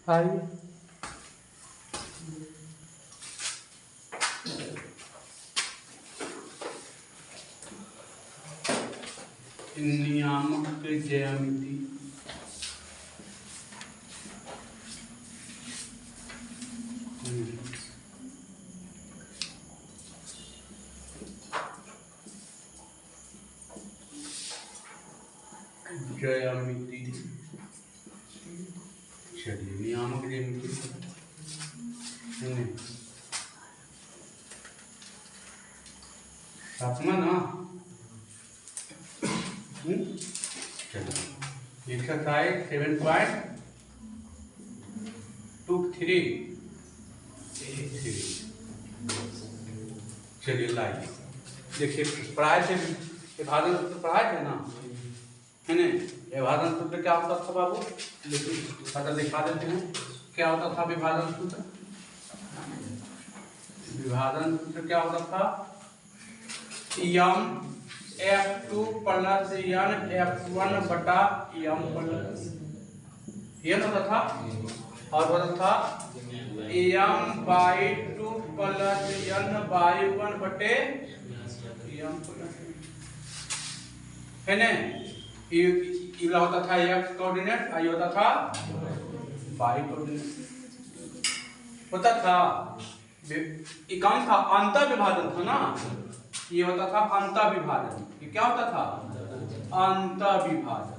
आइए नियामक ज्यामिति ज्यामिति चलिए नियामक ज्यामिति सातवां ना चलिए एक्सरसाइज 7.23 चलिए लाइए देखिए पढ़ाए थे विभाजन सूत्र पढ़ाए थे ना है ना। विभाजन सूत्र क्या होता था बाबू, लेकिन पता दिखा देते हैं क्या होता था विभाजन सूत्र। विभाजन सूत्र क्या होता था, यम F2 प्लस यन F1 बटा यम प्लस यन होता था, और होता था यम बाई 2 प्लस यन बाई 1 बटे यम प्लस है ना। ये होता था x कोऑर्डिनेट, आई होता था y कोऑर्डिनेट होता था। ये कौन था, अंतर विभाजन था ना, ये होता था अंतर विभाजन। ये क्या होता था, अंतर विभाजन।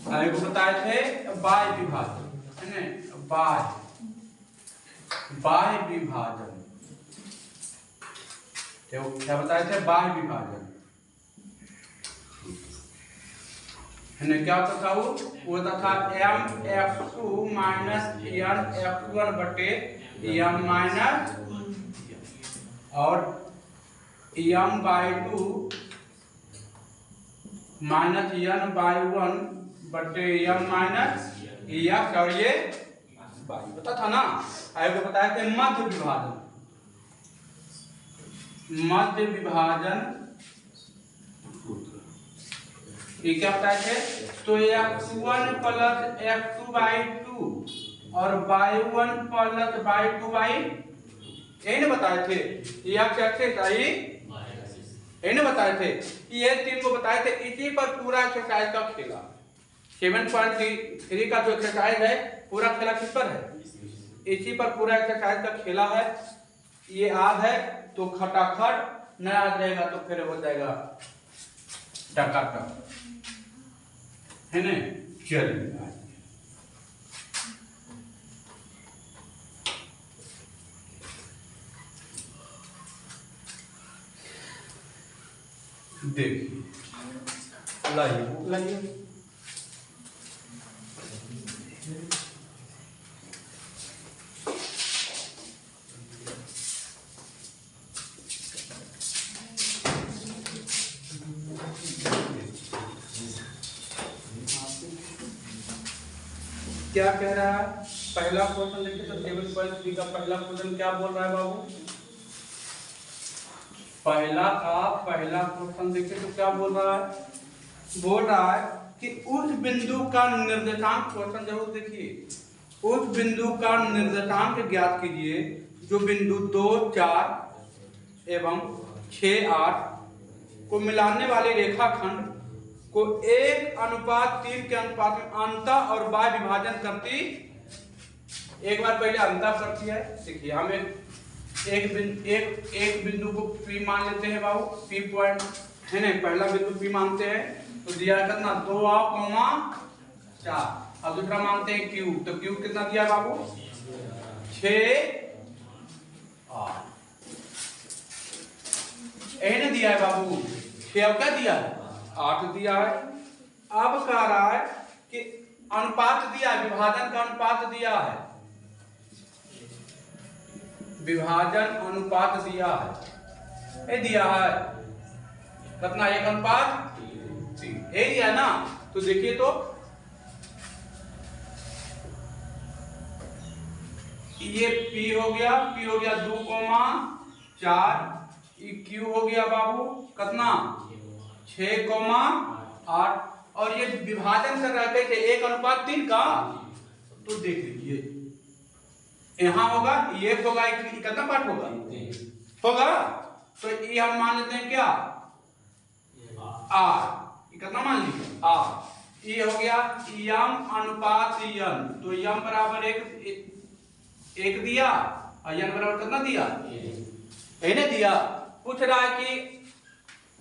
को बताए थे बाय विभाजन है ना, बाय विभाजन क्या बताए थे, बाय विभाजन है ना। क्या होता था वो होता था m f2 minus n f1 बटे m माइनस और m by 2 minus n by 1 बटे m माइनस x, और ये पता था ना। आगे को बताया थे मध्य विभाजन, मध्य विभाजन ये क्या बताए थे, तो x1 प्लस x2 बाई 2 और y1 प्लस y2 बाई, यही ना बताए थे, x एक्सिस आई यही ना बताए थे। ये तीन को बताए थे, इसी पर पूरा एक्सरसाइज का खेला। 7.3 का जो एक्सरसाइज है पूरा खेला किस पर है, इसी पर पूरा एक्सरसाइज का खेला है। ये याद है तो खटाखट, न याद रहेगा तो फिर हो जाएगा टकाटक है ना। चलिए देखिए लाइए क्या कह रहा है, पहला क्वेश्चन देखिए तो 7.3 का पहला क्वेश्चन क्या बोल रहा है बाबू, पहला क्वेश्चन देखिए तो क्या बोल रहा है, बोल रहा है कि उस बिंदु का निर्देशांक, क्वेश्चन जरूर देखिए, उस बिंदु का निर्देशांक ज्ञात कीजिए जो बिंदु 2, 4 एवं 6, 8 को मिलाने वाले रेखाखंड को 1:3 के अनुपात में अंतर और बाय विभाजन करती। एक बार पहले अंतर करती है, देखिए हम एक बिंदु को P मान लेते हैं बाबू, P पॉइंट है ना, पहला बिंदु P मानते हैं तो दिया कितना 2,4, अब दूसरा मानते हैं Q, तो Q कितना दिया बाबू 6, 8 यही ना दिया है बाबू 6, अब क्या दिया है 8 दिया है। अब कह रहा है कि अनुपात दिया है, विभाजन का अनुपात दिया है, विभाजन अनुपात दिया है, ये दिया है कितना 1:3 ये दिया ना। तो देखिए तो ये P हो गया 2,4, ये Q हो गया बाबू कितना 6,8, और ये विभाजन कर रहे थे 1:3 का, तो देख लीजिए यहाँ होगा, ये होगा, कितना पार्ट होगा होगा, तो ये हम मान लेते हैं क्या आर, कितना मान लीजिए आर, ये हो गया यम अनुपात यन, तो यम बराबर एक दिया और यन बराबर कितना दिया यही ने दिया। पूछ रहा है कि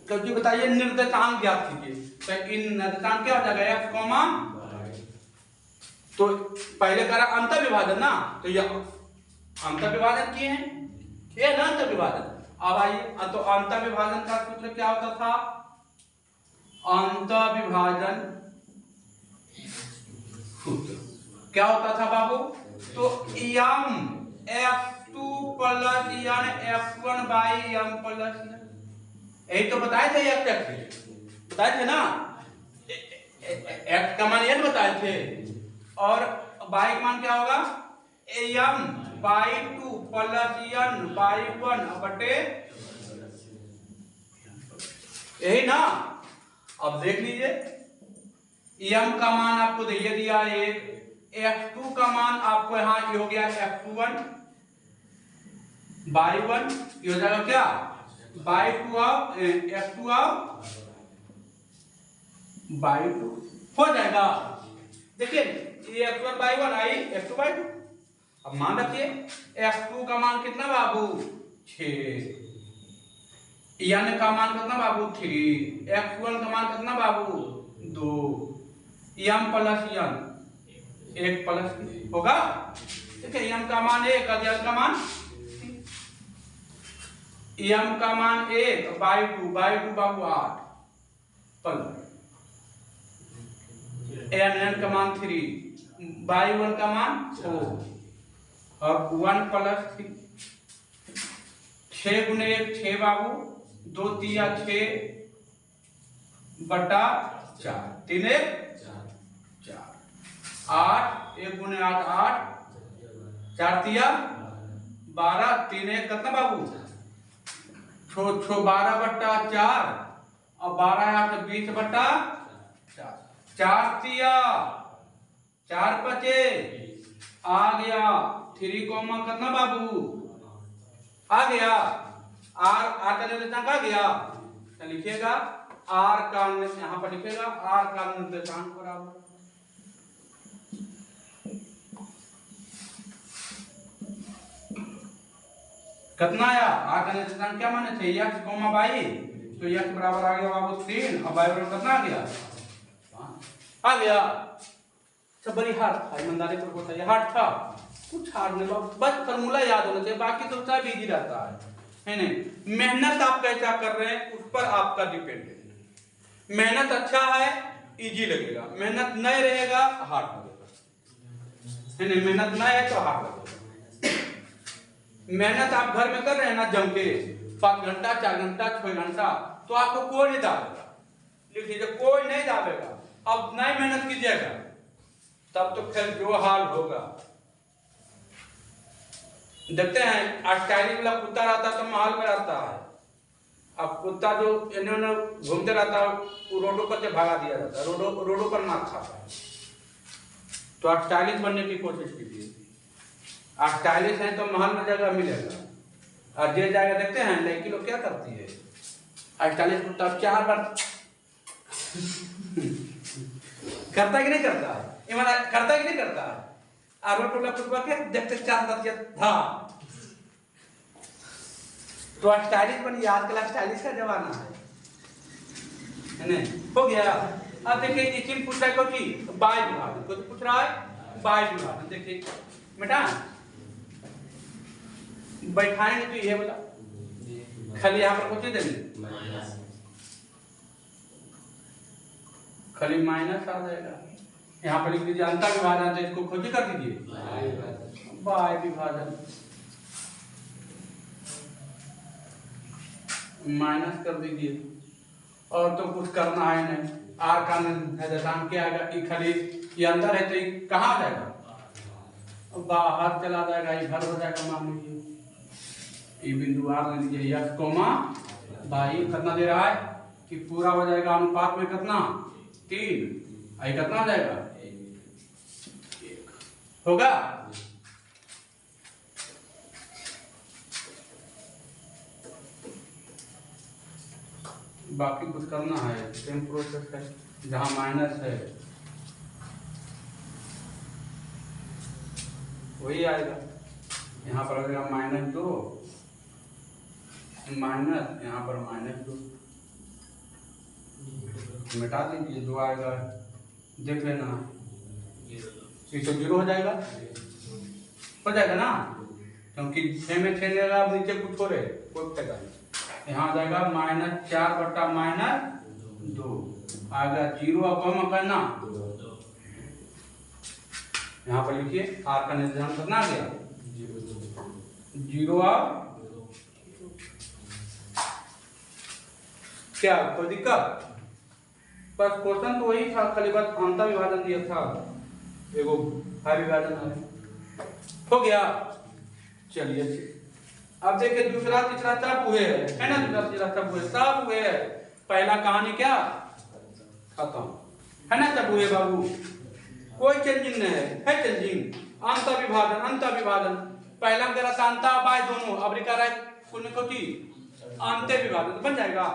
क्योंकि बताइए निर्देशांक ज्ञात कीजिए, तो इन निर्देशांक क्या हो जाएगा एक्स कॉमा, तो पहले करा अंतर विभाजन ना, तो यह अंतर विभाजन किए हैं, ये ना अंतर विभाजन। अब आइए तो अंतर विभाजन का सूत्र क्या होता था, अंतर विभाजन सूत्र क्या होता था बाबू, तो m f2 plus n f1 by m plus n, यही तो बताए थे, बताए थे ना, x का मान n बताए थे और y का मान क्या होगा m by 2 plus n by 1 बटे, यही ना। अब देख लीजिए m का मान आपको दे दिया एक, f2 का मान आपको यहाँ ये हो गया f1 बाई 1, ये हो जाएगा क्या by 2 of f2 of by 2 हो जाएगा। देखिए ये f1 by 1 I f2 by 2। अब मान रखिए f2 का मान कितना बाबू 6, n का मान कितना बाबू 3, f1 का मान कितना बाबू 2, m प्लस n 1 प्लस होगा, ठीक है, m का मान 1 और n का मान m का मान 1 बाई 2 बाबू 8 प्लस n का मान 3 बाई 1 का मान 4 और 1 प्लस 3, 6 गुने 1 6 बाबू, 2 तिया 6 बटा 4, 3 1 4, 8 1 गुने 8 8, 4 तिया 12, 3 1 कितना बाबू छो 12 बटा 4 और 12 8 20 बटा 4, 4 तिया 4 बचे आ गया 3 कोमा कितना बाबू आ गया आर, आर का निर्देशांक आ गया, तो लिखिएगा आर का, यहां पर लिखिएगा आर का निर्देशांक बराबर कितना आया, आर का निर्देशांक क्या माने थे x कोमा y, तो x बराबर आ गया बाबू 3 और y बराबर कितना आ गया 5 आ गया। सब बड़ी हार्ड था, ईमानदारी पर होता है हार्ड था, कुछ हार्ड नहीं, बस फार्मूला याद होना चाहिए, बाकी तो सब इजी रहता है नहीं। मेहनत आप कैसा कर रहे हैं उस पर आपका डिपेंड है, मेहनत अच्छा है इजी लगेगा, मेहनत नहीं रहेगा हार्ड लगेगा, है नहीं, मेहनत नहीं है तो हार्ड लगेगा। मेहनत आप घर में कर रहे हैं ना जम के 5 घंटा 4 घंटा 6 घंटा, तो आपको कोई नहीं दाबेगा, लिख लीजिए कोई नहीं दाबेगा। अब नहीं मेहनत कीजिएगा तब तो फिर जो हाल होगा, देखते हैं स्टाइलिश वाला कुत्ता रहता तो महल में रहता है, अब कुत्ता जो इन्होंने घूमते रहता है वो रोडों पर से भगा दिया जाता है, रोडों पर मार खाता है। तो स्टाइलिश बनने की कोशिश कीजिए, स्टाइलिश है तो महल में जगह मिलेगा। और जे जाएगा देखते हैं लड़की लोग क्या करती है, स्टाइलिश कुत्ता 4 बार करता है कि नहीं करता है, करता है कि नहीं करता है, आरो टोला कुत्ता के देखते 4 बार हाँ, तो स्टाइलिश बनिए, आजकल स्टाइलिश का जमाना है नहीं हो गया। अब देखिए इसी में पूछ रहा है कोई बाय विभाजन, कुछ पूछ रहा है बाय विभाजन, देखिए बेटा बैठाएंगे तो ये बोला खाली यहाँ पर कुछ देंगे, खाली माइनस आ जाएगा, यहाँ पर लिख दीजिए अंतर विभाजन, तो इसको खोजी कर दीजिए बाय विभाजन, माइनस कर दीजिए, और तो कुछ करना है नहीं। आर का निर्देशांक क्या आएगा, कि खाली ये अंदर है तो ये कहाँ आ जाएगा, बाहर चला जाएगा, इधर हो जाएगा, मान लीजिए ये बिंदु आर ले लीजिए x कोमा y कितना दे रहा है कि पूरा हो जाएगा अनुपात में कितना 3, आई कितना हो जाएगा 1, होगा। बाकी कुछ करना है, सेम प्रोसेस है, जहां माइनस है वही आएगा। यहाँ पर आएगा -2 माइनस, यहाँ पर -2 मिटा दीजिए, जो आएगा देख लेना, ये तो 0 हो जाएगा ना, क्योंकि 6 में 6 लेगा, अब नीचे कुछ हो रहे कोई फायदा नहीं। यहाँ आ जाएगा -4 बटा -2 आएगा 0। अब कम करना, यहाँ पर लिखिए आर का निर्धारण करना आ गया 0। अब क्या कोई दिक्कत? बस क्वेश्चन तो वही था, खाली बस अंतर विभाजन दिया था, एगो भाग विभाजन हो गया। चलिए अब देखिए दूसरा तीसरा सब हुए है ना, दूसरा तीसरा सब हुए, सब हुए। पहला कहानी क्या खत्म है ना, सब हुए बाबू, कोई चेंजिंग नहीं है चेंजिंग। अंतर विभाजन पहला मेरा तांता बाय दोनों, अब लिखा रहा है कुछ अंतर विभाजन बन जाएगा।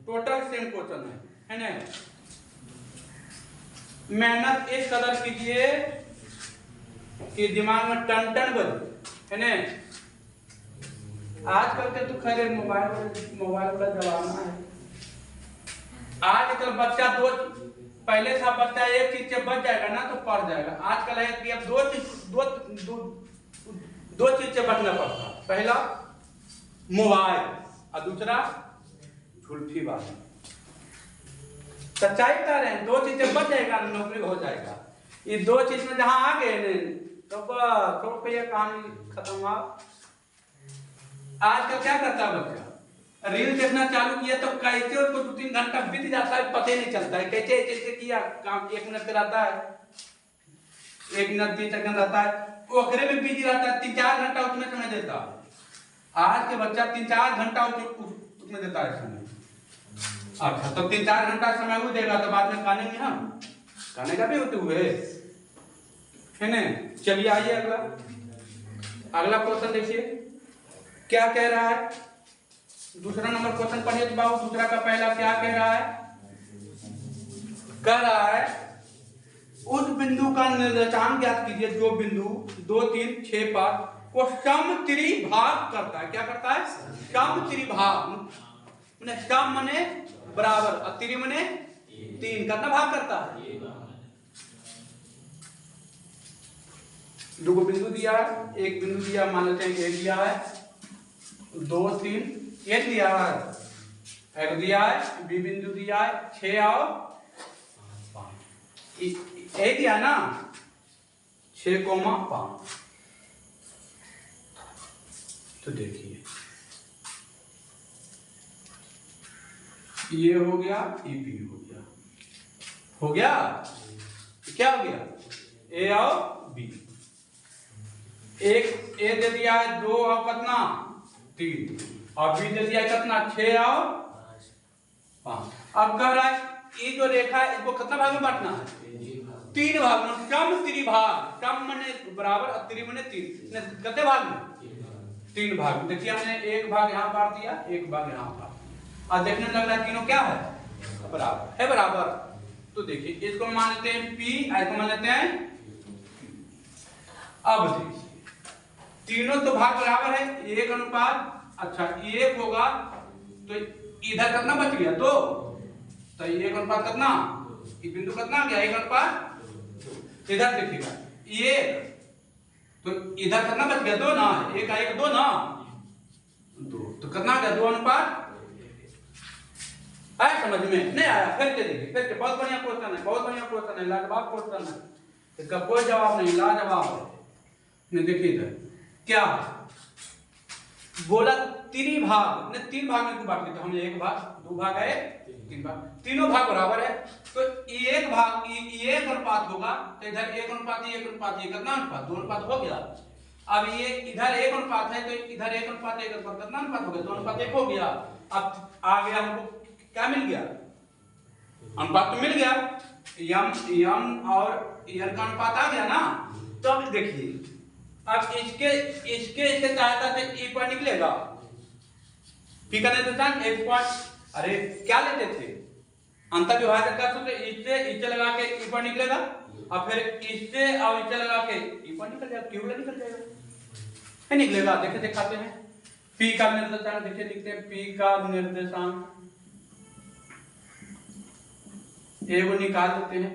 टोटल सेम क्वेश्चन है ना। मेहनत इस कदर कीजिए कि दिमाग में टन टन बजे, है ना। आजकल के तो खैर मोबाइल का जमाना है। आजकल बच्चा पहले था बच्चा एक चीज से बच जाएगा ना तो पढ़ जाएगा, आजकल है कि अब दो चीज से बचना पड़ता है। पहला मोबाइल और दूसरा झुल्फी वाला। सच्चाई बता रहे हैं, 2 चीज से बच जाएगा, नौकरी हो जाएगा। ये 2 चीज में जहां आ गए तो बस ये कहानी खत्म हुआ। आजकल क्या करता है बच्चा, रील देखना चालू किया तो कैसे उसको 2-3 घंटा बीत जाता है, पता ही नहीं चलता है। कैसे कैसे किया काम, 1 मिनट रहता है, 1 मिनट 30 सेकंड रहता है, ओकरे में बिजी रहता है, 3-4 घंटा उसमें समय देता है। आज के बच्चा 3-4 घंटा उसमें देता है समय। अच्छा तो 3-4 घंटा समय वो देगा तो बाद में खाने में हम खाने का भी होते हुए है ना। चलिए आइए अगला क्वेश्चन देखिए क्या कह रहा है। दूसरा नंबर क्वेश्चन पढ़िए तो बाबू, दूसरा का पहला क्या कह रहा है, कह रहा है उस बिंदु का निर्देशांक ज्ञात कीजिए जो बिंदु 2, 3, 6, 5 को समत्रिभाग करता है। क्या करता है? समत्रिभाग। सम मने बराबर और त्रि मने 3, कितना भाग करता है? 2 बिंदु दिया है, एक बिंदु दिया, मान लेते हैं 1 दिया है, 2, 3, 1 दिया है, एक दिया है, बी बिंदु दिया है 6 और 5, एक दिया ना 6,5। तो देखिए ये हो गया, ये बी हो गया, क्या हो गया? ए और बी। एक ए दे दिया है 2 और कितना 3, और बी दे दिया है कितना 6 और 5। अब कह रहा है ये जो रेखा है इसको कितना भाग में बांटना है? 3 भाग में। सम त्रिभाग, सम माने बराबर और त्रि माने 3, कितने भाग में? 3 भाग में। देखिए हमने एक भाग यहाँ बांट दिया, एक भाग यहाँ बांट दिया, और देखने लग रहा है तीनों क्या है? बराबर है, बराबर। तो देखिए इसको मान लेते हैं P, इसको मान लेते हैं। अब देखिए तीनों तो भाग बराबर है, 1 अनुपात, अच्छा 1 होगा तो इधर कितना बच गया? 2, तो 1 अनुपात कितना, ये बिंदु कितना गया? 1 अनुपात। इधर देखिएगा 1, तो इधर कितना बच गया? 2 ना, 1 का 1 2 ना, 2, तो कितना गया? 2 अनुपात। आया समझ में? नहीं आया? फिर के देखिए, फिर के। बहुत बढ़िया क्वेश्चन है, बहुत बढ़िया क्वेश्चन है, लाजवाब क्वेश्चन है, इसका कोई जवाब नहीं, लाजवाब है। देखिए इधर क्या बोला, त्रिभाग ने 3 भाग में बांट दिया, तो हमने 1 भाग, 2 भाग है, 3 भाग, तीनों भाग बराबर है, तो 1 भाग 1 अनुपात होगा, तो इधर 1 अनुपात 1 अनुपात, ये कितना अनुपात? 2 अनुपात हो गया। अब ये इधर 1 अनुपात है तो इधर 1 अनुपात 1 अनुपात, कितना अनुपात हो गया? 2 अनुपात 1 हो गया। अब आ गया हमको क्या मिल गया? अनुपात तो मिल गया, यम और एन का अनुपात आ गया ना। तो अब देखिए, अब इसके इसके सहायता से ई पर निकलेगा पी का निर्देशांक 1 पॉइंट, अरे क्या लेते थे अंतर विभाजक का सूत्र, इससे लगा के ई पर निकलेगा और फिर इससे और इससे लगा के ई पर निकल जाएगा, क्यों निकल जाएगा, है निकलेगा। देखिए दिखाते हैं पी का निर्देशांक, देखिए लिखते हैं पी का निर्देशांक एगो निकाल देते हैं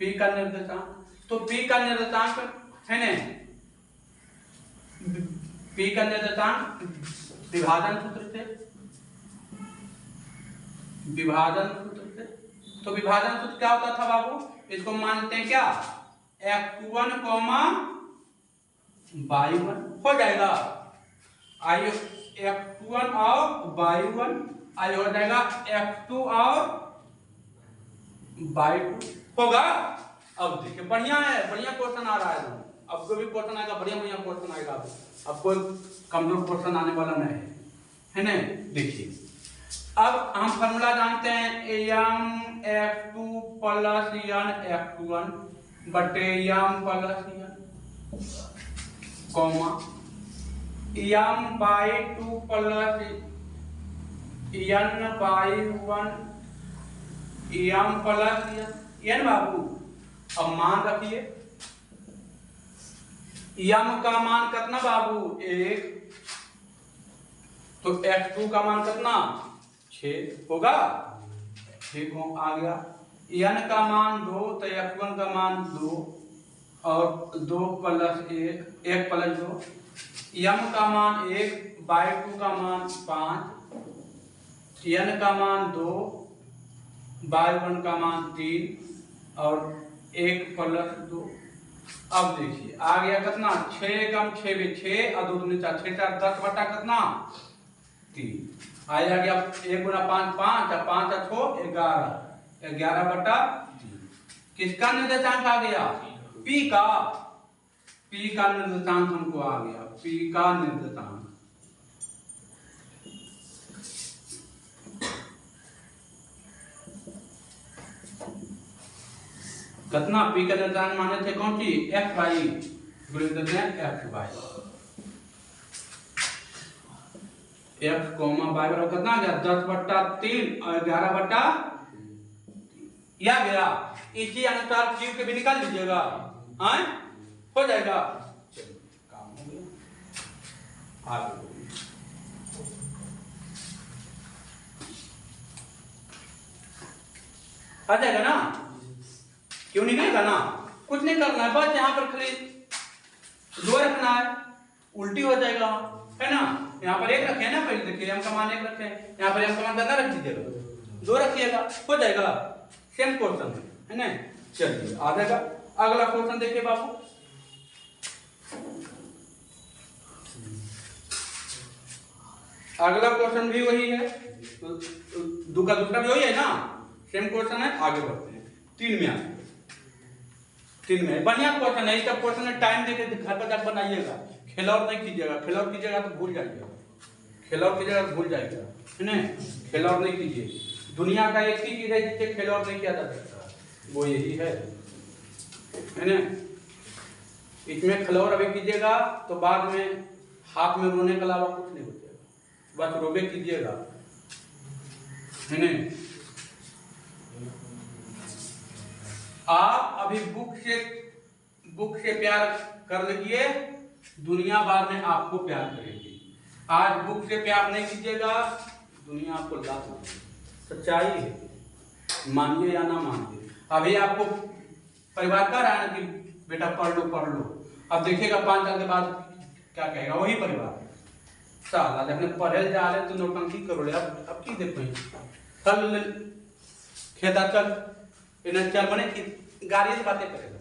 पी का निर्देशांक। तो पी का निर्देशांक है ना, पी का निर्देशांक विभाजन सूत्र से, विभाजन सूत्र से। तो विभाजन सूत्र क्या होता था बाबू, इसको मानते हैं क्या, x1 y1 हो जाएगा, आई x1 और y1 आई हो जाएगा x2 और y2 होगा। अब देखिए बढ़िया है, बढ़िया क्वेश्चन आ रहा है, अब कोई भी क्वेश्चन आएगा बढ़िया बढ़िया क्वेश्चन आएगा, अब कोई कमजोर क्वेश्चन आने वाला नहीं है ना। देखिए अब हम फॉर्मूला जानते हैं m f2 plus n f1 बटे m plus n comma m by 2 plus n by 1 m plus n बाबू। अब मान रखिए m का मान कितना बाबू 1, तो f2 का मान कितना 6 होगा, ठीक हो आ गया। n का मान 2 तो f1 का मान 2 और 2 प्लस 1 प्लस 2, m का मान 1 बाई 2 का मान 5, n का मान 2 बाई 1 का मान 3 और 1 प्लस 2। अब देखिए आ गया कितना 6 कम 6 में 6 और 2 दूनी 4, 6 4 10 बटा कितना 3 आ गया, 1 गुना 5 5 और 5 और 6 11, 11 बटा 3। किसका निर्देशांक आ गया, पी का, पी का निर्देशांक हमको आ गया, पी का निर्देशांक। कितना पी का निर्देशांक माने थे कौन सी f वाई गुणित f y, f comma y बराबर कितना आ गया 10 बट्टा 3 और 11 बट्टा या गया। इसी अनुसार क्यू के भी निकाल लीजिएगा, हाँ हो जाएगा, काम हो गया। आगे आ जाएगा ना, क्यों निकलेगा ना, कुछ नहीं करना है, बस यहाँ पर खाली 2 रखना है, उल्टी हो जाएगा है ना। यहाँ पर 1 रखे ना, पहले देखिए m का मान 1 रखे, यहाँ पर m का मान कितना रख दीजिएगा 2 रखिएगा, हो जाएगा, सेम क्वेश्चन है ना। चलिए आ जाएगा अगला क्वेश्चन देखिए बाबू। अगला क्वेश्चन भी वही है, दो का दूसरा भी वही है ना, सेम क्वेश्चन है। आगे बढ़ते हैं 3 में, 3 में बढ़िया क्वेश्चन है, इसका क्वेश्चन है टाइम देके घर पर जाकर बनाइएगा, खेलौर नहीं कीजिएगा, खेलौर कीजिएगा तो भूल जाइएगा, खेलौर कीजिएगा तो भूल जाइएगा है ना, खेलौर नहीं कीजिए। दुनिया का एक ही चीज है जिससे खेलौर नहीं किया जा सकता, वो यही है ना। इसमें खेलौर अभी कीजिएगा तो बाद में हाथ में रोने के अलावा कुछ नहीं हो जाएगा, बस रोबे कीजिएगा है ना। आप अभी बुक से प्यार कर लीजिए, दुनिया बाद में आपको प्यार करेगी। आज बुक से प्यार नहीं कीजिएगा, दुनिया आपको लात मारेगी, सच्चाई है, मानिए या ना मानिए। अभी आपको परिवार कह रहा है ना कि बेटा पढ़ लो पढ़ लो, अब देखिएगा 5 साल के बाद क्या कहेगा वही परिवार, साला जब पढ़े जा रहे तो नौटंकी करो, अब की देखो कल खेता चल इन्हें चल बने कि गाड़ी से बातें करेगा,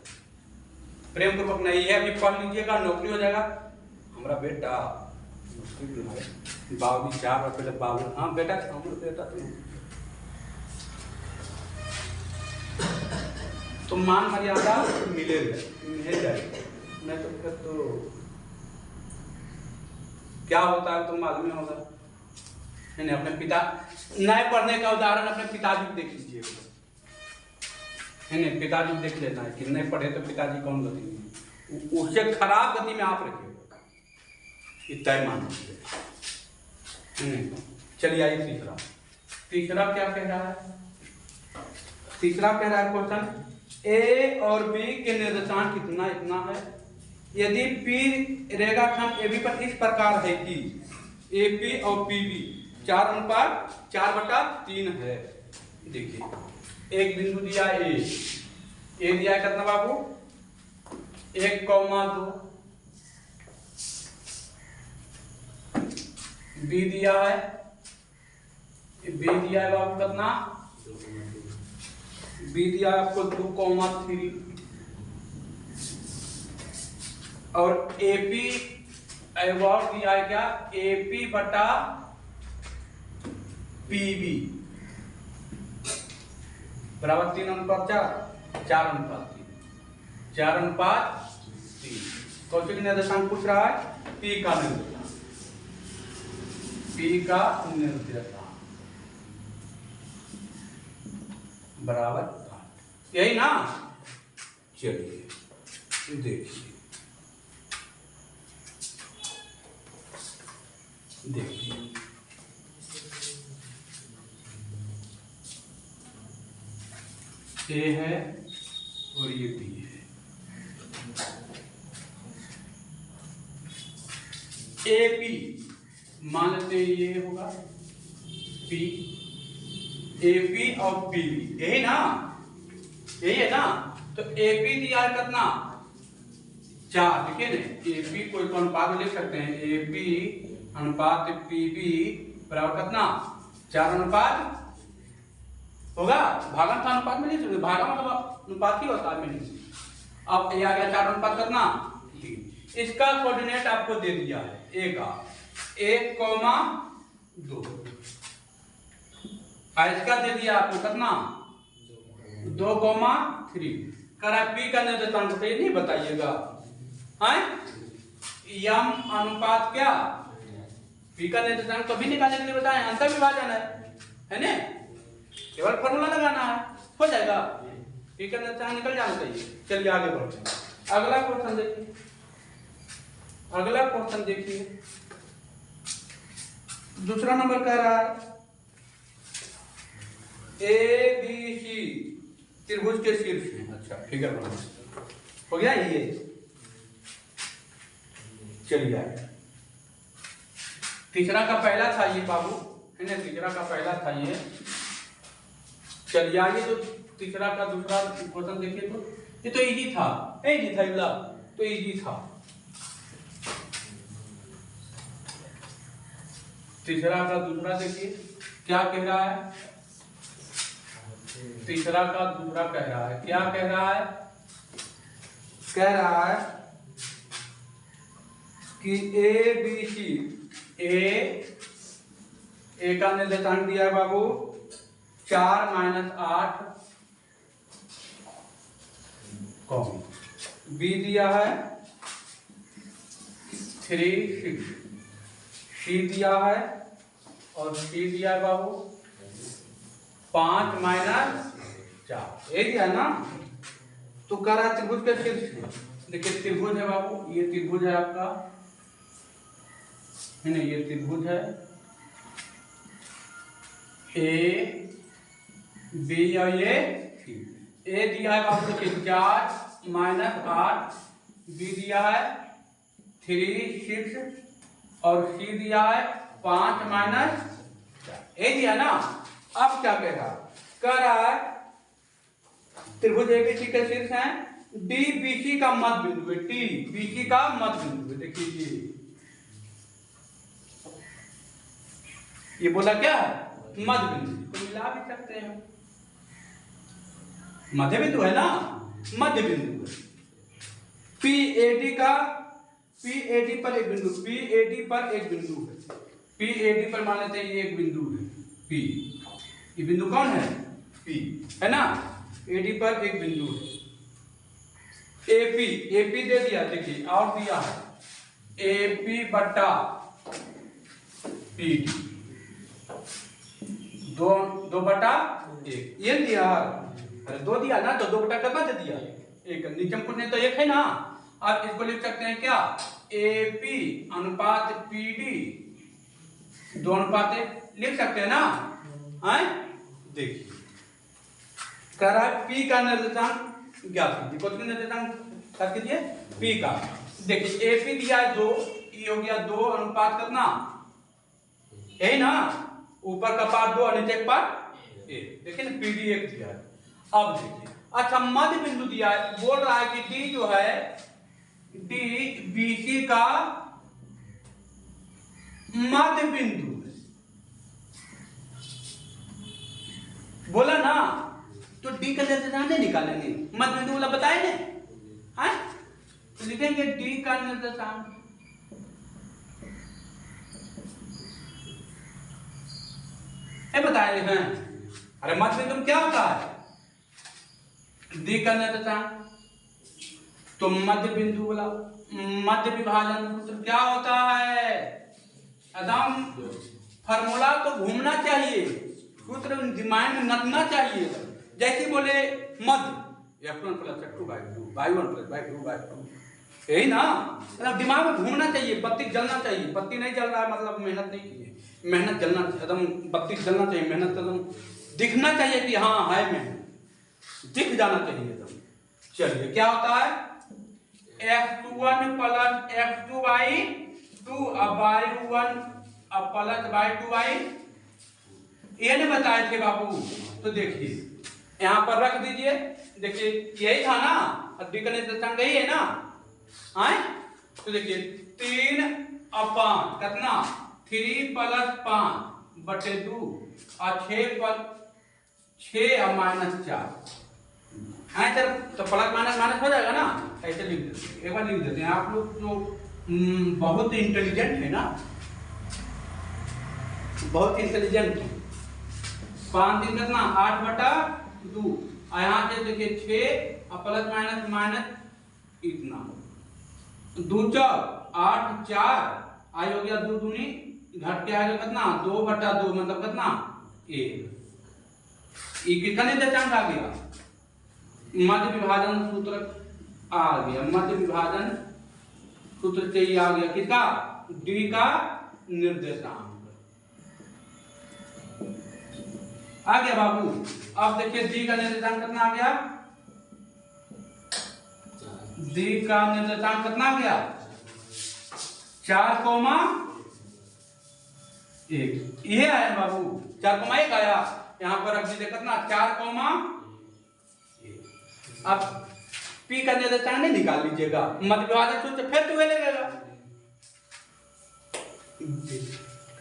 प्रेम पूर्वक नहीं है। अभी पढ़ लीजिएगा नौकरी हो जाएगा। हमारा बेटा बाबू 4 बार पहले बाबू, हाँ बेटा बेटा तो मान मर्यादा मिलेगा, मिल जाएगा, नहीं तो फिर तो क्या होता है तुम मालूम होगा है ना। अपने पिता नहीं पढ़ने का उदाहरण अपने पिताजी देख लीजिएगा है ना, पिताजी देख लेना है कि नहीं पढ़े तो पिताजी कौन बनेंगे उससे खराब गति में आप रखिएगा, ये तय मान लीजिए। चलिए आइए तीसरा। तीसरा क्या कह रहा है? तीसरा कह रहा है क्वेश्चन, ए और बी के निर्देशांक कितना इतना है। यदि पी रेखाखंड ए बी पर इस प्रकार है कि ए पी और पी बी 4:4/3 है। देखिए एक बिंदु दिया ए दिया है कितना बाबू 1,2, बी दिया है बाबू कितना, बी दिया है आपको 2,3 और एपी अवार्ड दिया है क्या एपी बटा पीबी बराबर 3:4, 4:3। कौशिक निर्देशांक पूछ रहा है पी का निर्देशांक बराबर यही ना। चलिए देखिए ए है और ये बी है। ए पी मान लेते ये होगा पी, ए पी और पी बी यही ना, यही है ना। तो ए पी दिया है कितना 4, देखिए ना ए पी कोई अनुपात लिख सकते हैं, ए पी अनुपात पी बी बराबर कितना 4 होगा। भागांश अनुपात में लिख सकते, भागा मतलब अनुपात ही होता है में। अब ये आ गया 4 कितना 3। इसका कोऑर्डिनेट आपको दे दिया है ए का 1,2, इसका दे दिया आपको कितना 2,3। करा पी का निर्देशांक तो ये नहीं बताइएगा यम अनुपात क्या पी का निर्देशांक तो भी निकालने के लिए बताएं, अंतर विभाजन है ना, केवल फॉर्मूला लगाना है हो जाएगा। पी का निर्देशांक निकल जाना चाहिए। चलिए आगे बढ़ते हैं। अगला क्वेश्चन देखिए दूसरा नंबर कह रहा है ए बी सी त्रिभुज के शीर्ष हैं। अच्छा फिगर बना हो गया ये। चलिए तीसरा का पहला था ये बाबू है ना, तीसरा का पहला था ये। चलिए आइए तो तीसरा का दूसरा क्वेश्चन देखिए। तो ये तो इजी था तो इजी था। तीसरा का दूसरा देखिए क्या कह रहा है। तीसरा का दूसरा कह रहा है क्या कह रहा है कि ए बी सी ए का निर्देशांक दिया है बाबू 4-8 बी दिया है 3-6 सी दिया है और सी दिया है बाबू 5-4 ये दिया ना। तो कह रहा है त्रिभुज के शीर्ष। देखिए त्रिभुज है बाबू, ये त्रिभुज है आपका है ना, ये त्रिभुज है ए बी और ये ए दिया है बाबू 4-8 बी दिया है 3-6 और सी दिया है 5-4 ए दिया ना। अब क्या कह रहा है त्रिभुज एबीसी के शीर्ष हैं, डी बीसी का मध्य बिंदु है, टी बीसी का मध्य बिंदु है। देखिए ये बोला क्या है मध्य बिंदु, तो मिला भी सकते हैं मध्य बिंदु है ना, मध्य बिंदु है। पी एडी पर एक बिंदु है, पी एडी पर मान लेते हैं ये एक बिंदु है पी, ये बिंदु कौन है पी है ना, एडी पर एक बिंदु है। एपी दे दिया, देखिए और दिया है एपी बटा पी दो बटा एक ये दिया, अरे 2 दिया ना तो 2 बटा कितना दे दिया एक, नीचे में कुछ नहीं तो 1 है ना, अब इसको लिख सकते हैं क्या, AP अनुपात PD, 2 अनुपात 1 लिख सकते हैं ना। है देखिए कह रहा है P का निर्देशांक ज्ञात कीजिए। कौन सा निर्देशांक ज्ञात कीजिए, P का। देखिए AP दिया है 2, ये हो गया 2 अनुपात कितना, यही ना, ऊपर का पार्ट 2 और नीचे का पार्ट 1। देखिए ना PD 1 दिया है। अब देखिए अच्छा मध्य बिंदु दिया है, बोल रहा है कि D जो है, D BC का मध्य बिंदु बोला ना, तो D का निर्देशांक नहीं निकालेंगे, मध्य बिंदु बोला बताए ने, हैं तो लिखेंगे D का निर्देशांक। ये बताए हैं, अरे मध्य बिंदु क्या होता है, D का निर्देशांक। तो मध्य बिंदु बोला, मध्य विभाजन सूत्र क्या होता है, एकदम फार्मूला तो घूमना चाहिए, सूत्र दिमाग में नचना चाहिए। जैसे बोले मध्य F1 + F2/2 y1 + y2/2, यही ना, मतलब दिमाग में घूमना चाहिए, बत्ती जलना चाहिए। बत्ती नहीं जल रहा है मतलब मेहनत नहीं की है, मेहनत जलना एकदम, बत्ती जलना चाहिए, मेहनत एकदम दिखना चाहिए कि हाँ है मेहनत, दिख जाना चाहिए एकदम। चलिए क्या होता है, F1 + F2/2 अब y1 अब + y2/, ये नहीं बताए थे बाबू। तो देखिए यहाँ पर रख दीजिए, देखिए यही था ना, D का निर्देशांक यही है ना, आए तो देखिए 3 अपान कितना 3 + 5/2 और 6 और -4 है सर, तो प्लस माइनस हो जाएगा ना, ऐसे लिख देते, एक बार लिख देते हैं। आप लोग तो बहुत इंटेलिजेंट है ना, बहुत इंटेलिजेंट है। 5 3 कितना 8/2 और यहाँ से देखिए 6 और + इतना 2 4 8 4 आई हो गया, 2 दूनी घट के आएगा कितना 2/2 मतलब कितना 1। ये कितना निर्देशांक आ गया, मध्य विभाजन सूत्र आ गया, मध्य विभाजन सूत्र से ही आ गया किसका, D का निर्देशांक आ गया बाबू। अब देखिए D का निर्देशांक कितना आ गया, D का निर्देशांक कितना आ गया 4,1 ये आया बाबू, 4,1 आया। यहाँ पर रख दीजिए कितना 4,1। अब P का निर्देशांक नहीं निकाल लीजिएगा, मध्य विभाजन सूत्र फिर तो लगेगा,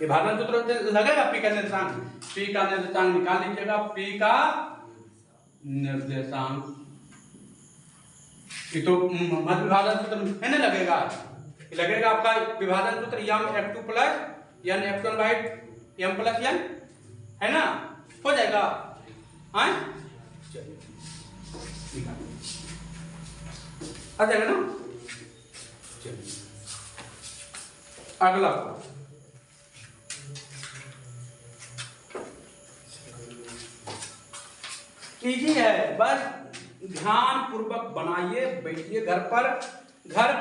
विभाजन सूत्र लगेगा P का निर्देशांक, P का निर्देशांक निकाल लीजिएगा। P का निर्देशांक ये तो मध्य विभाजन सूत्र है ना लगेगा, लगेगा आपका विभाजन सूत्र m(F2 + n F1/m + n) है ना, हो जाएगा। हाँ आ जाएगा ना। चलिए अगला इजी है, बस ध्यान पूर्वक बनाइए, बैठिए घर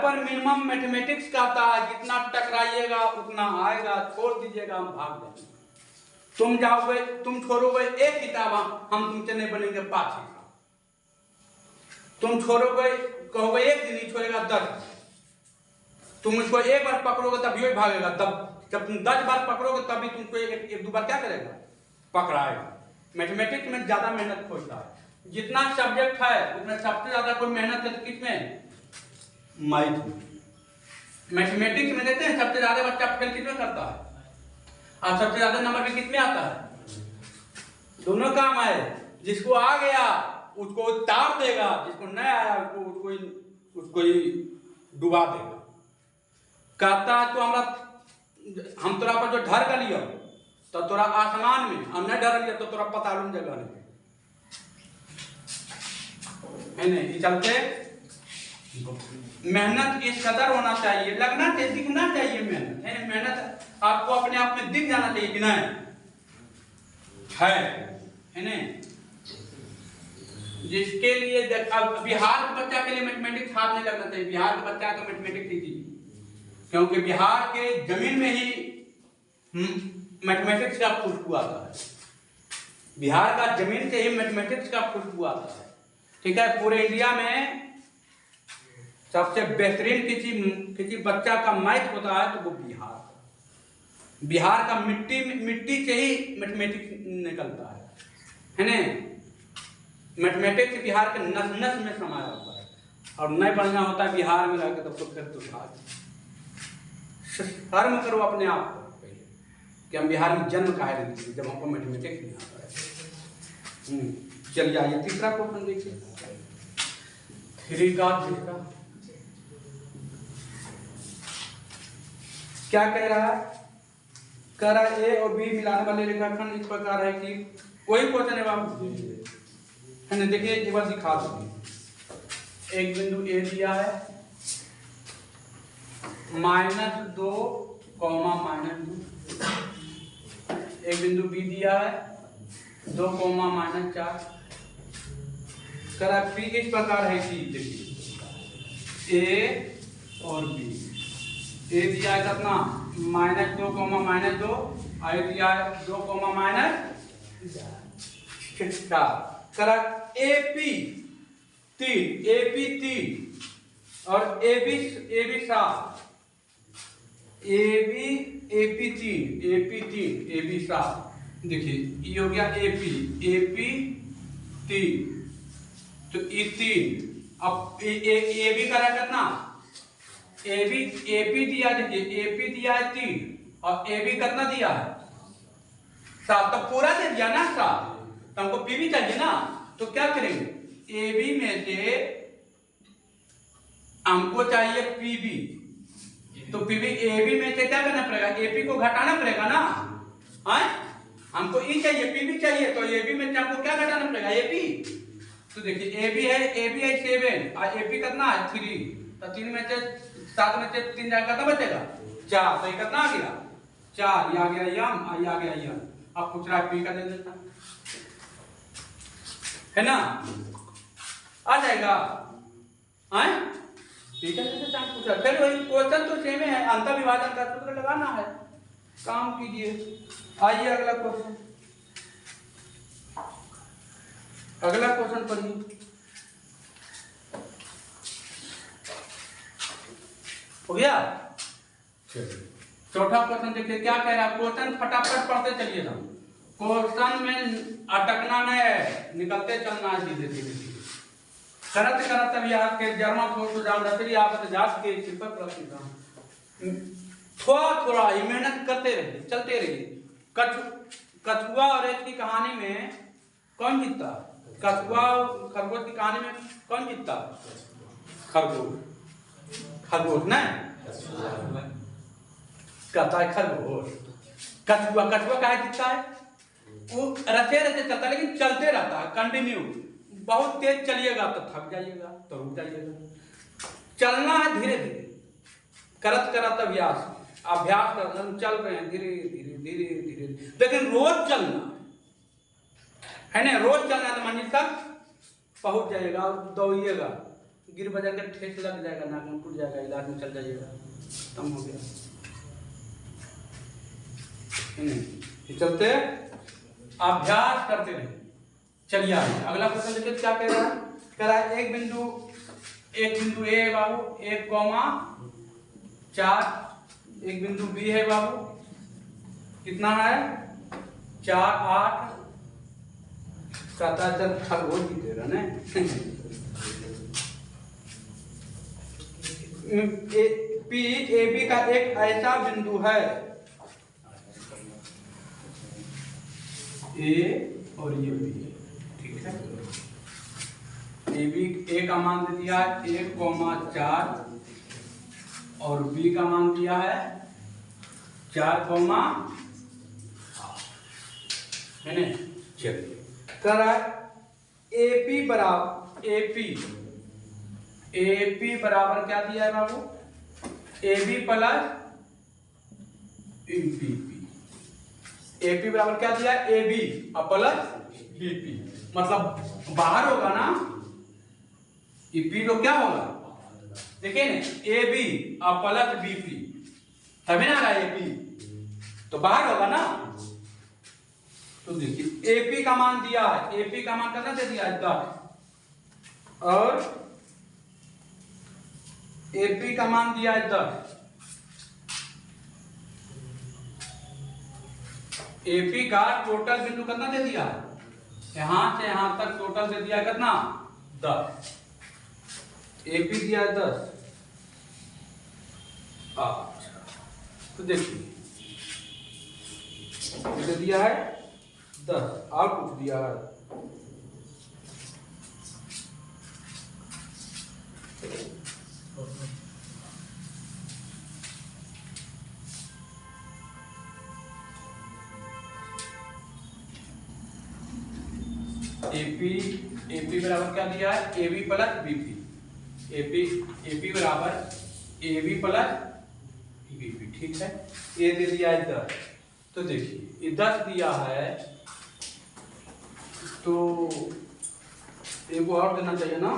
पर मिनिमम मैथमेटिक्स का आता है, जितना टकराइएगा उतना आएगा, छोड़ दीजिएगा हम भाग जाएंगे। तुम जाओगे तुम छोड़ोगे एक किताब, हम तुमसे नहीं बनेंगे 5 हिसाब। तुम छोड़ोगे कहोगे एक दिन ही छोड़ेगा 10, तुम उसको एक बार पकड़ोगे तभी वही भागेगा, तब जब तुम 10 बार पकड़ोगे तभी तुमको एक दो बार क्या करेगा, पकड़ाएगा। मैथमेटिक्स में ज्यादा मेहनत खोजता है, जितना सब्जेक्ट है उतना सबसे ज्यादा कोई मेहनत है तो किसमें, मैथमेटिक्स में देते हैं सबसे ज्यादा बच्चा फेल किसमें करता है, और सबसे ज्यादा नंबर भी किसमें आता है, दोनों काम है। जिसको आ गया उसको उतार देगा, जिसको नहीं आया उसको ही डुबा देगा। कहता है तो हम तोरा पर जो ढर कर लिया तो तोरा आसमान में, हम नहीं डर लिया तो तोरा पताल में जगह नहीं है नहीं। चलते मेहनत इस कदर होना चाहिए, लगना चाहिए, दिखना चाहिए मेहनत है, मेहनत आपको अपने आप में दिख जाना चाहिए कि नहीं है नहीं। जिसके लिए अब बिहार के बच्चा के लिए मैथमेटिक्स हाथ नहीं लगना चाहिए। बिहार के बच्चा तो मैथमेटिक्स सीखी, क्योंकि बिहार के जमीन में ही मैथमेटिक्स का खुशबू आता है। बिहार का जमीन से ही मैथमेटिक्स का खुशबू आता है। ठीक है, पूरे इंडिया में सबसे बेहतरीन किसी बच्चा का मैथ होता है तो वो बिहार का मिट्टी से ही मैथमेटिक्स निकलता है ना। मैथमेटिक्स बिहार के नस नस में समाया होता है, और नहीं बढ़िया होता है बिहार में रहकर तो फिर तो शर्म करो अपने आप को कि हम बिहार में जन्म काहे लेते हैं जब हमको मैथमेटिक्स नहीं आता है। चलिए आइए तीसरा क्वेश्चन देखिए। 3 का तीसरा क्या कह रहा है? कह रहा है ए और बी मिलाने वाले रेखाखंड इस प्रकार है कि वही क्वेश्चन है बाबू है ना। देखिए एक बार दिखा दो। एक बिंदु ए दिया है -2, -2। एक बिंदु बी दिया है 2, -4। करा पी इस प्रकार है कि देखिए ए और बी। ए दिया है कितना -2, -2, और दिया है 2, -4। करा एपी 3 और एबी 7। एपी 7। देखिए ये हो गया एपी 3, तो ये 3। अब एबी करा कितना? एपी दिया, देखिए एपी दिया है 3 और एबी कितना दिया है 7। तो पूरा दे दिया ना 7, तो हमको पीबी चाहिए ना। तो क्या करेंगे, एबी में से हमको चाहिए पीबी, तो पीबी एबी में से क्या करना पड़ेगा, एपी को घटाना पड़ेगा ना। हाँ हमको ई चाहिए, पीबी चाहिए, तो एबी में से हमको क्या घटाना पड़ेगा, एपी। तो देखिए एबी है 7 और एपी कितना है 3। तो 3 में से 7 में से 3 जाएगा कितना बचेगा 4। तो ये कितना आ गया 4। ये आ गया यम, ये आ गया यम। अब पूछ रहा है पी का दे देता है ना, आ जाएगा। हाँ ठीक है, पूछा फिर वही क्वेश्चन तो सेम है, अंतर विभाजन का सूत्र लगाना है। काम कीजिए। आइए अगला क्वेश्चन। अगला क्वेश्चन पढ़िए। हो गया। चौथा क्वेश्चन देखिए क्या कह रहा है। क्वेश्चन फटाफट पढ़ते चलिए ना, क्वेश्चन में अटकना नहीं है, निकलते चलना है धीरे धीरे। करत करत अभ्यास के जर्मा थोड़ जान रतरी आप जात के सिपर प्रश्न थोड़ा थोड़ा ही मेहनत करते रहिए, चलते रहिए। कछुआ और रेत की कहानी में कौन जीतता? कछुआ खरगोश की कहानी में कौन जीतता? खरगोश ना कहता है खरगोश। कछुआ काहे जीतता है? वो रचे चलता है, लेकिन चलते रहता है कंटिन्यू। बहुत तेज चलिएगा तो थक जाइएगा, तो रुक जाइएगा। चलना है धीरे धीरे, करत करत अभ्यास करना। चल रहे हैं धीरे धीरे धीरे धीरे, लेकिन रोज चलना है ना। रोज चलना तो मंजिल तक पहुंच जाएगा। और दौड़िएगा, गिर बजा के ठेस लग जाएगा, नाक टूट जाएगा, इलाज में चल जाइएगा, खत्म हो गया। चलते अभ्यास करते रहे। चलिए अगला क्वेश्चन देखिए क्या कह रहा है। कह रहा है एक बिंदु ए है बाबू 1,4। एक बिंदु बी है बाबू कितना है 4, 8, 7। खरगोश की दे रहा है पी ए बी का एक ऐसा बिंदु है, ए और ये बी, ठीक है। ए बी ए का मान दे दिया 1,4 और बी का मान दिया है 4, है ना। चलिए कर एपी बराबर क्या दिया है बाबू, AB प्लस एपी बराबर क्या दिया है AB और प्लस बीपी, मतलब बाहर होगा ना, ये पी तो क्या होगा, देखिए ना, ए बी और प्लस बीपी, तभी ना रहा ए पी, तो बाहर होगा ना। तो देखिए एपी का मान दिया है, एपी का मान कितना दे दिया है 10, और एपी का मान दिया है 10, एपी का टोटल बिंदु कितना दे दिया है, यहां से यहां तक टोटल दे दिया कितना 10, एपी दिया है 10। अच्छा तो देखिए दे दिया है 10, और कुछ दिया है, एपी, एपी बराबर क्या दिया है, AB plus BP, AP, AP बराबर एबी प्लस बीपी, ठीक है। ये दे दिया है 10, तो देखिए ये 10 दिया है, तो एक और देना चाहिए ना,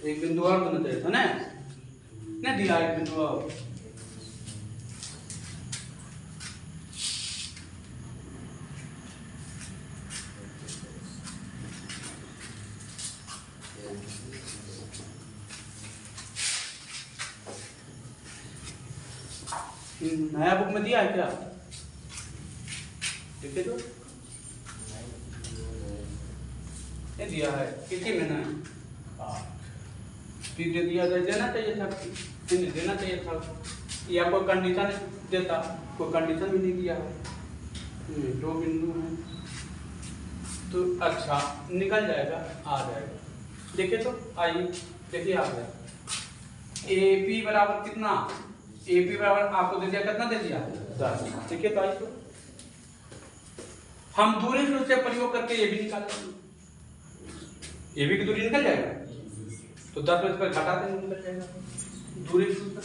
एक बिंदु और देना चाहिए था ना, नहीं दिया एक बिंदु और, नया बुक में दिया है क्या, देखिए तो ये दिया है, किसी में नहीं, फिर दे दिया, देना चाहिए था, नहीं देना चाहिए था, या कोई कंडीशन देता, कोई कंडीशन भी नहीं दिया है, 2 बिंदु हैं, तो अच्छा निकल जाएगा, आ जाएगा, देखिए तो आइए, देखिए आ गया, एपी बराबर कितना, एपी बराबर आपको दे दिया कितना दे दिया 10, देखिए तो आइए, तो हम दूरी सूत्र से प्रयोग करके ये भी निकाल लेंगे, ये भी की दूरी निकल जाएगा, तो 10 में पर घटा देंगे, निकल जाएगा दूरी सूत्र,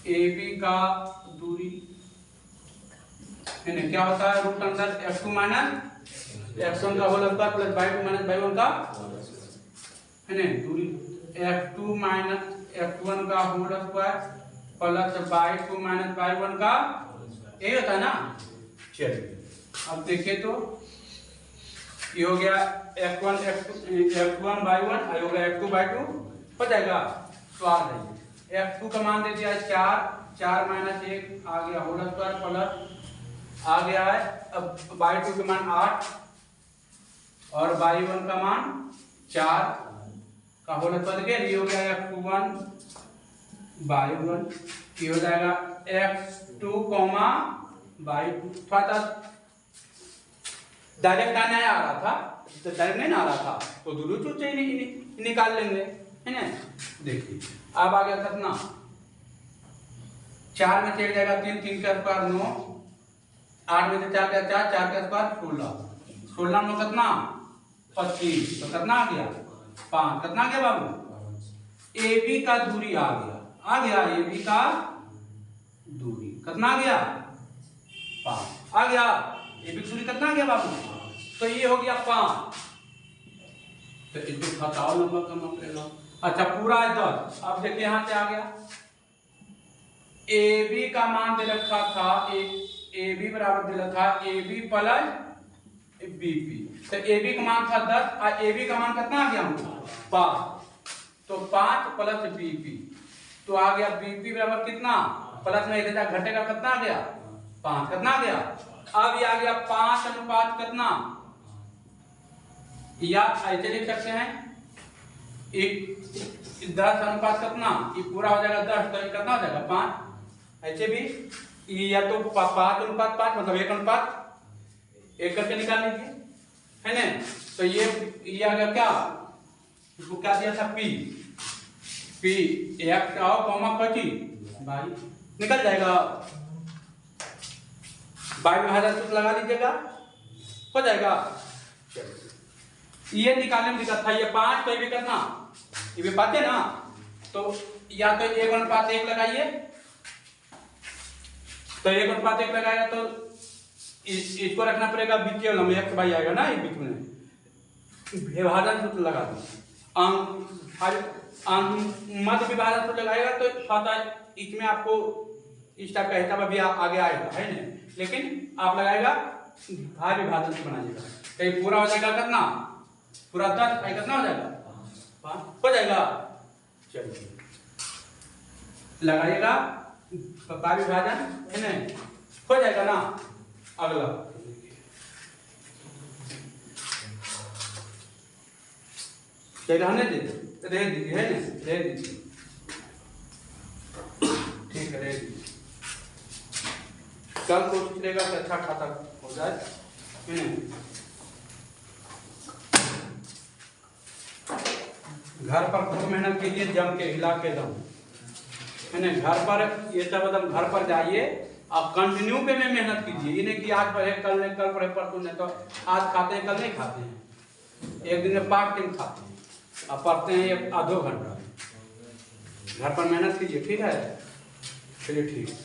ए बी का दूरी यानी क्या होता है, रूट अंदर f2 माइनस x1 का whole square plus y2 minus y1 का है ना, दूरी f2 माइनस x1 का whole square plus y2 minus y1 का, यही होता है ना। चलिए अब देखिए तो ये हो गया f1 f1 y1, ये हो गया f2 y2, हो जाएगा, तो आ जाइए f2 का मान दे दिया 4 माइनस 1 आ गया होल स्क्वायर प्लस आ गया है, अब y2 का मान 8 और y1 का मान 4 का होल स्क्वायर के लिए हो गया f1 y1, ये हो जाएगा x2 y2, थोड़ा डायरेक्ट आने आ रहा था, तो डायरेक्ट नहीं आ रहा था, तो दूरी सूत्र से ही निकाल लेंगे, है ना। देखिए अब आ गया कितना, 4 में से एक जाएगा 3, 3 का स्क्वायर 9, 8 में से 4 का 4, 4 का स्क्वायर 16, 16 में कितना 25, तो कितना आ गया 5, कितना आ गया बाबू, ए बी का दूरी आ गया ए बी का दूरी कितना आ गया 5 आ गया, ए बी की दूरी कितना आ गया बाबू, तो ये हो गया 5, तो इसको घटाओ नंबर करना पड़ेगा, अच्छा पूरा 10, अब देखिए यहां से आ गया, ए बी का मान दे रखा था, ए बी बराबर दे रखा ए बी प्लस बीपी, तो ए बी का मान था 10 और ए बी का मान कितना आ गया हमको 5, तो 5 प्लस बीपी, तो आ गया बीपी बराबर कितना, प्लस में इधर घटेगा कितना आ गया 5, कितना आ गया, अब ये आ गया 5 अनुपात कितना, या ऐसे लिख सकते हैं 10 अनुपात कितना, ये पूरा हो जाएगा 10, तो ये कितना हो जाएगा 5, ऐसे भी या तो 5 अनुपात 5 मतलब 1 अनुपात 1 करके निकाल लीजिए, है ना। तो ये आ गया क्या, इसको क्या दिया था पी एक्स आओ कॉमा कटी बाई, निकल जाएगा, बाई में 1000 सूत्र लगा लीजिएगा, हो जाएगा। ये निकालने में दिक्कत था, ये 5 तो ये भी करना, ये भी पाते ना, तो या तो 1:1 लगाइए, तो 1:1 लगाएगा तो इसको रखना पड़ेगा बीच में एक्स वाई आएगा ना, ये बीच में विभाजन सूत्र लगा दो। मध्य विभाजन सूत्र लगाएगा तो इसमें आपको इस टाइप का हिसाब अभी आगे आएगा है ना, लेकिन आप लगाएगा भाग विभाजन से बनाइएगा तो ये पूरा हो जाएगा कितना, पूरा 10 कितना हो जाएगा, 5 हो जाएगा। चलिए लगाइएगा भाग विभाजन है ना, हो जाएगा ना। अगला रहने दीजिए, रह दीजिए है ना, रह दीजिए, ठीक है रह दीजिए। कल कोशिश रहेगा कि अच्छा खाता हो जाए है ना। घर पर खूब मेहनत कीजिए, जम के हिला के दम है ना। घर पर ये सब एकदम घर पर जाइए, आप कंटिन्यू पे में मेहनत कीजिए। ये नहीं कि आज पढ़े कल नहीं, कल पढ़े परसों नहीं, तो आज खाते हैं कल नहीं खाते हैं। एक दिन में 5 दिन खाते हैं, अब पढ़ते हैं 1 आधो घंटा। घर पर मेहनत कीजिए, ठीक है। चलिए ठीक है।